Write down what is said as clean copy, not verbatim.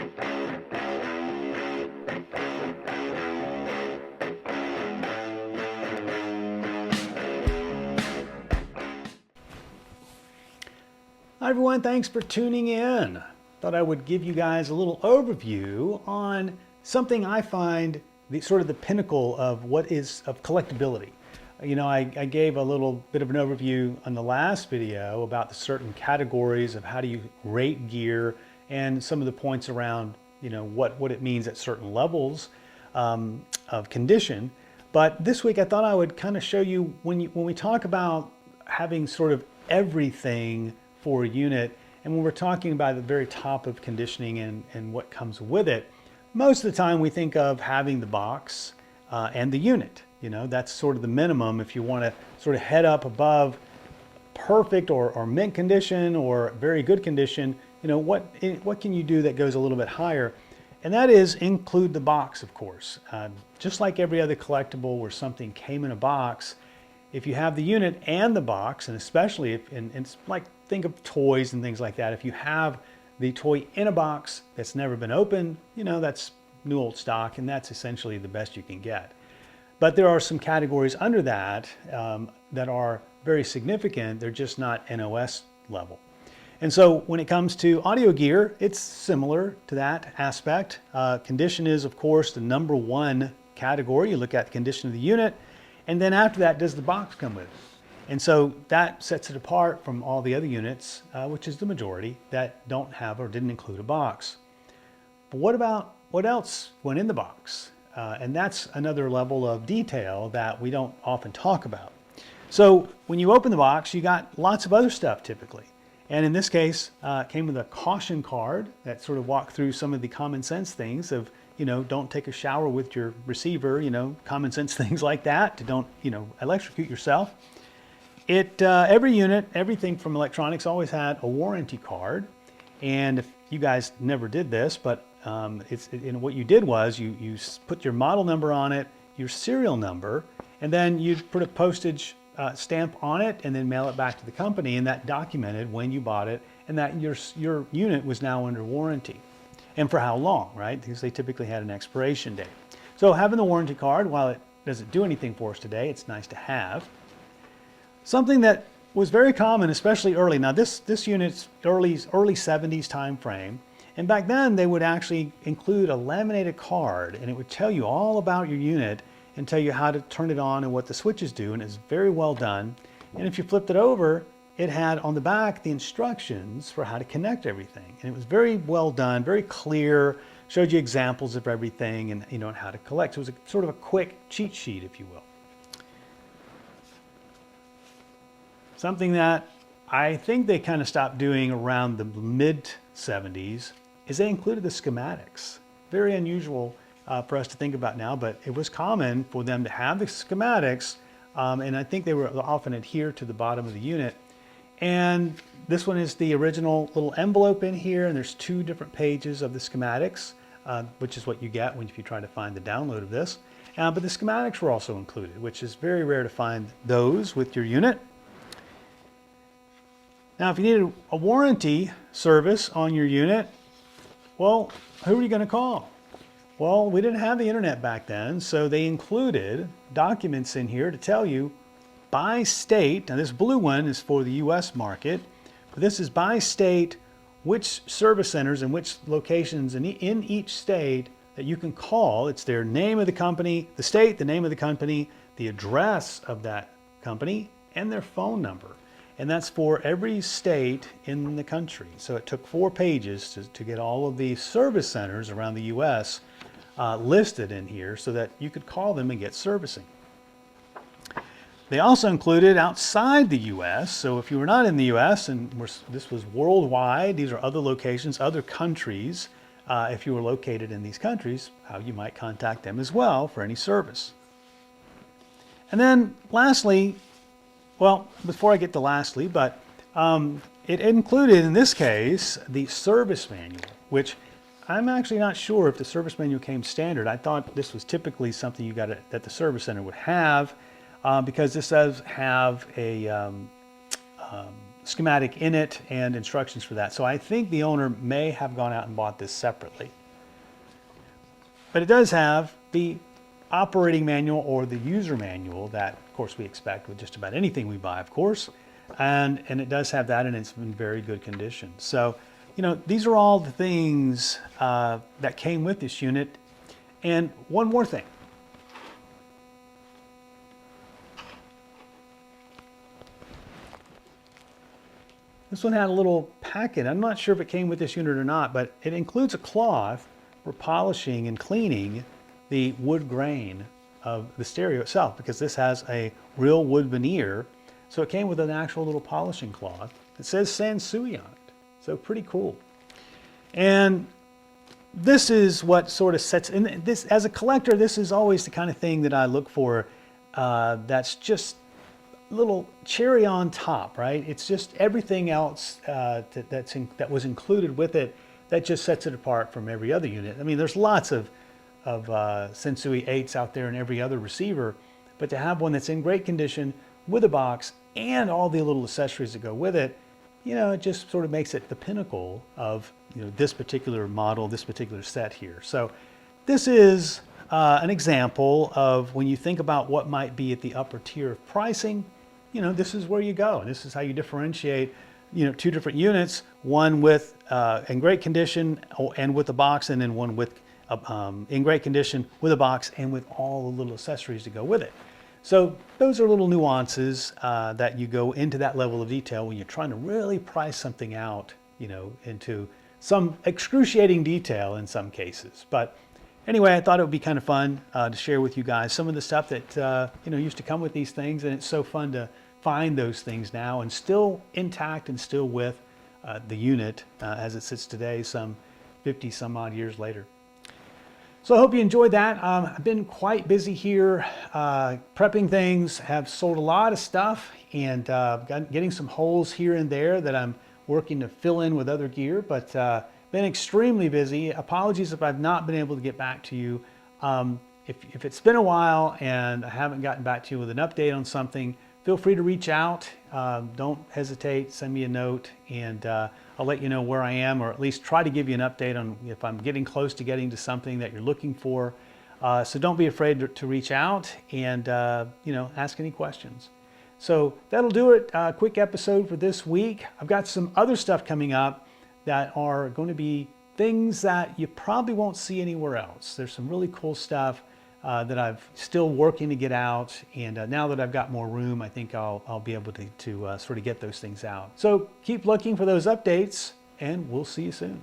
Hi everyone, thanks for tuning in. Thought I would give you guys a little overview on something I find sort of the pinnacle of what is of collectability. You know, I gave a little bit of an overview on the last video about the certain categories of how do you rate gear and some of the points around, you know, what it means at certain levels of condition. But this week I thought I would kind of show you when we talk about having sort of everything for a unit, and when we're talking about the very top of conditioning and what comes with it, most of the time we think of having the box and the unit. You know, that's sort of the minimum if you want to sort of head up above perfect or mint condition or very good condition. You know, what can you do that goes a little bit higher? And that is include the box, of course. Just like every other collectible where something came in a box, if you have the unit and the box, and especially if, and it's like, think of toys and things like that. If you have the toy in a box that's never been opened, you know, that's new old stock, and that's essentially the best you can get. But there are some categories under that that are very significant. They're just not NOS level. And so when it comes to audio gear, it's similar to that aspect. Condition is, of course, the number one category. You look at the condition of the unit, and then after that, does the box come with it? And so that sets it apart from all the other units, which is the majority, that don't have or didn't include a box. But what else went in the box? And that's another level of detail that we don't often talk about. So when you open the box, you got lots of other stuff typically. And in this case, it came with a caution card that sort of walked through some of the common sense things of, you know, don't take a shower with your receiver, you know, common sense things like that, to don't, you know, electrocute yourself. Every unit, everything from electronics always had a warranty card. And if you guys never did this, but what you did was you put your model number on it, your serial number, and then you'd put a postage stamp on it and then mail it back to the company, and that documented when you bought it and that your unit was now under warranty. And for how long, right? Because they typically had an expiration date. So having the warranty card, while it doesn't do anything for us today, it's nice to have. Something that was very common, especially early. Now this unit's early 70s time frame. And back then they would actually include a laminated card, and it would tell you all about your unit and tell you how to turn it on and what the switches do, and it's very well done. And if you flipped it over, it had on the back the instructions for how to connect everything. And it was very well done, very clear, showed you examples of everything and, you know, how to collect. So it was sort of a quick cheat sheet, if you will. Something that I think they kind of stopped doing around the mid-70s is they included the schematics. Very unusual for us to think about now, but it was common for them to have the schematics, and I think they were often adhered to the bottom of the unit. And this one is the original little envelope in here, and there's two different pages of the schematics, which is what you get if you try to find the download of this. But the schematics were also included, which is very rare to find those with your unit. Now, if you needed a warranty service on your unit, well, who are you going to call? Well, we didn't have the internet back then, so they included documents in here to tell you by state. Now, this blue one is for the US market, but this is by state which service centers and which locations in each state that you can call. It's their name of the company, the state, the name of the company, the address of that company, and their phone number. And that's for every state in the country. So it took 4 pages to get all of the service centers around the US listed in here so that you could call them and get servicing. They also included outside the US, so if you were not in the US and this was worldwide, these are other locations, other countries, if you were located in these countries, how you might contact them as well for any service. And then lastly, well, before I get to lastly, but it included in this case the service manual, which I'm actually not sure if the service manual came standard. I thought this was typically something that the service center would have because this does have a schematic in it and instructions for that. So I think the owner may have gone out and bought this separately. But it does have the operating manual or the user manual that, of course, we expect with just about anything we buy, of course. And it does have that, and it's in very good condition. So, you know, these are all the things that came with this unit. And one more thing. This one had a little packet. I'm not sure if it came with this unit or not, but it includes a cloth for polishing and cleaning the wood grain of the stereo itself, because this has a real wood veneer. So it came with an actual little polishing cloth. It says Sansui on it. So pretty cool. And this is what sort of sets, and this, as a collector, this is always the kind of thing that I look for that's just a little cherry on top, right? It's just everything else that was included with it that just sets it apart from every other unit. I mean, there's lots of Sansui 8s out there in every other receiver, but to have one that's in great condition with a box and all the little accessories that go with it, you know, it just sort of makes it the pinnacle of, you know, this particular model, this particular set here. So this is an example of when you think about what might be at the upper tier of pricing, you know, this is where you go. This is how you differentiate, you know, two different units, one with in great condition and with a box, and then one with in great condition with a box and with all the little accessories to go with it. So those are little nuances that you go into that level of detail when you're trying to really price something out, you know, into some excruciating detail in some cases. But anyway, I thought it would be kind of fun to share with you guys some of the stuff that you know, used to come with these things, and it's so fun to find those things now and still intact and still with the unit as it sits today, some 50 some odd years later. So I hope you enjoyed that. I've been quite busy here prepping things, have sold a lot of stuff, and getting some holes here and there that I'm working to fill in with other gear, but been extremely busy. Apologies if I've not been able to get back to you. If it's been a while and I haven't gotten back to you with an update on something, feel free to reach out. Don't hesitate, send me a note, and I'll let you know where I am, or at least try to give you an update on if I'm getting close to getting to something that you're looking for. So don't be afraid to reach out and you know, ask any questions. So that'll do it. Quick episode for this week. I've got some other stuff coming up that are going to be things that you probably won't see anywhere else. There's some really cool stuff that I'm still working to get out, and now that I've got more room, I think I'll be able to sort of get those things out. So keep looking for those updates, and we'll see you soon.